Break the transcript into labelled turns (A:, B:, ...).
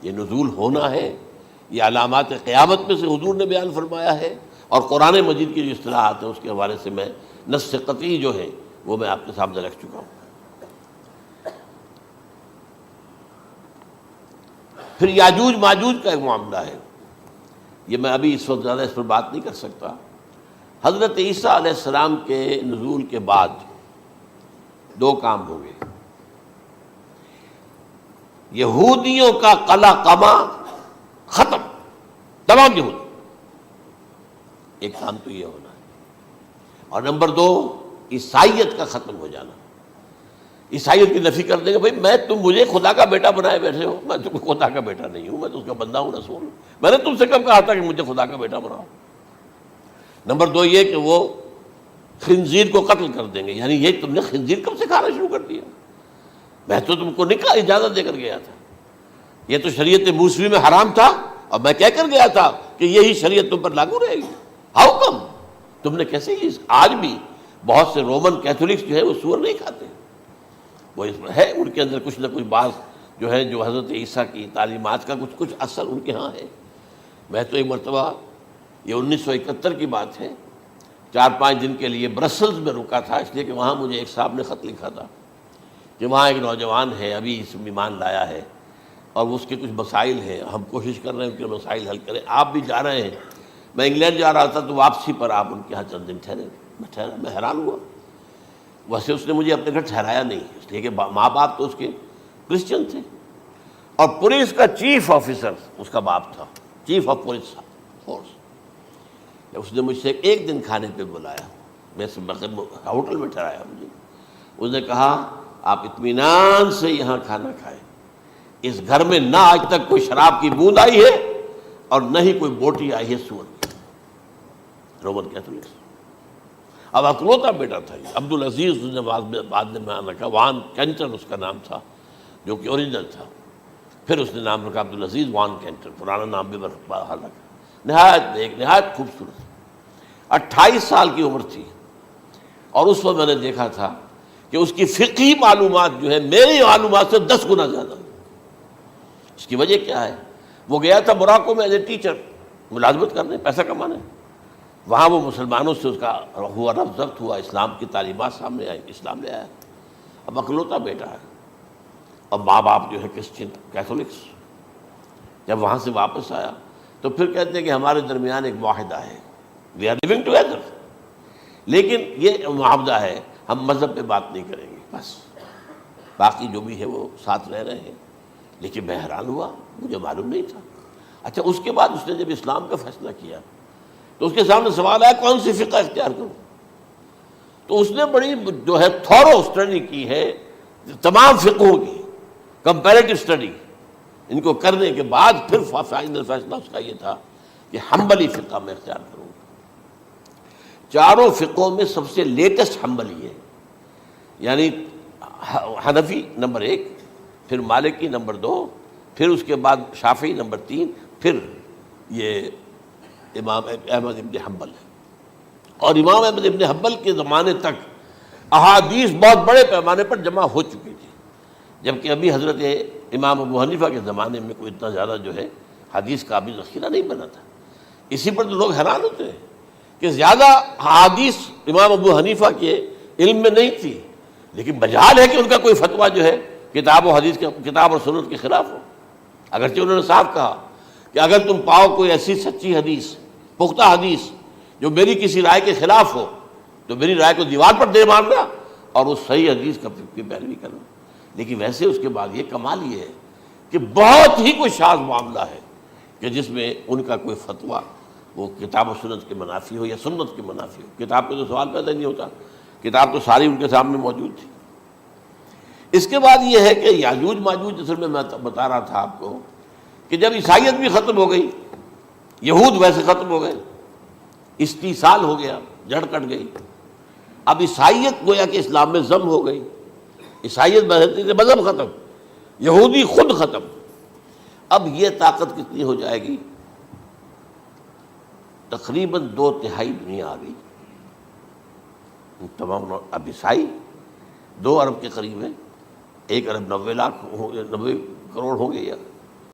A: یہ نزول ہونا ہے، یہ علامات قیامت میں سے حضور نے بیان فرمایا ہے، اور قرآن مجید کی جو اصطلاحات ہیں اس کے حوالے سے میں نص قطعی جو ہے وہ میں آپ کے سامنے رکھ چکا ہوں۔ پھر یاجوج ماجوج کا ایک معاملہ ہے، یہ میں ابھی اس وقت زیادہ اس پر بات نہیں کر سکتا۔ حضرت عیسیٰ علیہ السلام کے نزول کے بعد دو کام ہوں گے، یہودیوں کا قلع قمع ختم، تمام یہود، ایک کام تو یہ ہونا ہے، اور نمبر دو عیسائیت کا ختم ہو جانا۔ عیسائیت کی نفی کر دیں گے، بھائی تم مجھے خدا کا بیٹا بنائے بیٹھے ہو، میں تم خدا کا بیٹا نہیں ہوں، میں تو اس کا بندہ ہوں، رسول ہوں، میں نے تم سے کب کہا تھا کہ مجھے خدا کا بیٹا بناؤ۔ نمبر دو یہ کہ وہ خنزیر کو قتل کر دیں گے، یعنی یہ تم نے خنزیر کب سے کھانا شروع کر دیا؟ میں تو تم کو نکاح اجازت دے کر گیا تھا، یہ تو شریعت موسوی میں حرام تھا، اور میں کہہ کر گیا تھا کہ یہی شریعت تم پر لاگو رہے گی، ہاؤ کم تم نے کیسے یہ؟ آج بھی بہت سے رومن کیتھولکس جو ہے وہ سور نہیں کھاتے، وہ اس میں ہے ان کے اندر کچھ نہ کچھ بات جو ہے جو حضرت عیسیٰ کی تعلیمات کا کچھ اثر ان کے ہاں ہے۔ میں تو ایک مرتبہ، یہ 1971 کی بات ہے، 4-5 دن کے لیے برسلز میں رکا تھا، اس لیے کہ وہاں مجھے ایک صاحب نے خط لکھا تھا کہ وہاں ایک نوجوان ہے، ابھی اس ایمان لایا ہے، اور اس کے کچھ مسائل ہیں، ہم کوشش کر رہے ہیں ان کے مسائل حل کریں، آپ بھی جا رہے ہیں۔ میں انگلینڈ جا رہا تھا تو واپسی پر آپ ان کے یہاں چند دن ٹھہرے، میں حیران ہوا۔ ویسے اس نے مجھے اپنے گھر ٹھہرایا نہیں، اس لیے کہ ماں باپ تو اس کے کرسچن تھے، اور پولیس کا چیف آفیسر اس کا باپ تھا، چیف آف پولیس فورس۔ اس نے مجھ سے ایک دن کھانے پہ بلایا، میں ہوٹل میں ٹھہرایا مجھے، اس نے کہا آپ اطمینان سے یہاں کھانا کھائیں، اس گھر میں نہ آج تک کوئی شراب کی بوند آئی ہے اور نہ ہی کوئی بوٹی آئی ہے سور کی۔ Roman Catholics. اب اکلوتا بیٹا تھا یہ، عبدالعزیز، اس نے بعد میں نام رکھا، وان کینٹر اس کا نام تھا جو کہ اوریجنل تھا، پھر اس نے نام رکھا عبدالعزیز وان کینٹر، پرانا نام بھی رکھا۔ نہایت نیک، نہایت خوبصورت، 28 سال کی عمر تھی، اور اس وقت میں نے دیکھا تھا کہ اس کی فقہی معلومات جو ہے میری معلومات سے 10 گنا زیادہ۔ اس کی وجہ کیا ہے؟ وہ گیا تھا موراکو میں ایز اے ٹیچر، ملازمت کرنے، پیسہ کمانے، وہاں وہ مسلمانوں سے اس کا ہوا رفع ضبط ہوا، اسلام کی تعلیمات سامنے آئی، اسلام لے آیا۔ اب اکلوتا بیٹا ہے، اب ماں باپ جو ہے کرسچن کیتھولکس۔ جب وہاں سے واپس آیا تو پھر کہتے ہیں کہ ہمارے درمیان ایک معاہدہ ہے، وی آر لیونگ ٹوگیدر، لیکن یہ معاہدہ ہے ہم مذہب پہ بات نہیں کریں گے، بس باقی جو بھی ہے وہ ساتھ رہ رہے ہیں۔ لیکن میں حیران ہوا، مجھے معلوم نہیں تھا۔ اچھا، اس کے بعد اس نے جب اسلام کا فیصلہ کیا تو اس کے سامنے سوال آیا کون سی فقہ اختیار کروں؟ تو اس نے بڑی جو ہے تھورو اسٹڈی کی ہے تمام فقہوں کی، کمپیریٹو اسٹڈی، ان کو کرنے کے بعد پھر فائنل فیصلہ اس کا یہ تھا کہ حنبلی فقہ میں اختیار کروں۔ چاروں فقہوں میں سب سے لیٹسٹ حنبلی ہے، یعنی حنفی نمبر 1، پھر مالکی نمبر 2، پھر اس کے بعد شافعی نمبر 3، پھر یہ امام احمد ابن حنبل ہے۔ اور امام احمد ابن حنبل کے زمانے تک احادیث بہت بڑے پیمانے پر جمع ہو چکی تھی، جبکہ ابھی حضرت امام ابو حنیفہ کے زمانے میں کوئی اتنا زیادہ جو ہے حدیث کا بھی ذخیرہ نہیں بنا تھا۔ اسی پر تو لوگ حیران ہوتے ہیں کہ زیادہ حدیث امام ابو حنیفہ کے علم میں نہیں تھی، لیکن مجال ہے کہ ان کا کوئی فتویٰ جو ہے کتاب و حدیث کے، کتاب اور سنت کے خلاف ہو۔ اگرچہ انہوں نے صاف کہا کہ اگر تم پاؤ کوئی ایسی سچی حدیث، پختہ حدیث جو میری کسی رائے کے خلاف ہو تو میری رائے کو دیوار پر دے مارنا اور اس صحیح حدیث کی پیروی کرنا۔ لیکن ویسے اس کے بعد یہ کمال یہ ہے کہ بہت ہی کوئی شاذ معاملہ ہے کہ جس میں ان کا کوئی فتویٰ وہ کتاب و سنت کے منافی ہو یا سنت کے منافی ہو۔ کتاب پہ تو سوال پیدا نہیں ہوتا، کتاب تو ساری ان کے سامنے موجود تھی۔ اس کے بعد یہ ہے کہ یاجوج ماجوج، اصل میں بتا رہا تھا آپ کو کہ جب عیسائیت بھی ختم ہو گئی، یہود ویسے ختم ہو گئے، استیصال ہو گیا، جڑ کٹ گئی، اب عیسائیت گویا کہ اسلام میں ضم ہو گئی، عیسائیت مذہب ختم، یہودی خود ختم۔ اب یہ طاقت کتنی ہو جائے گی؟ تقریباً 2/3 دنیا آ گئی، تمام اب عیسائی 2 ارب کے قریب ہیں، 1 ارب 90 لاکھ 90 کروڑ ہوں گے یا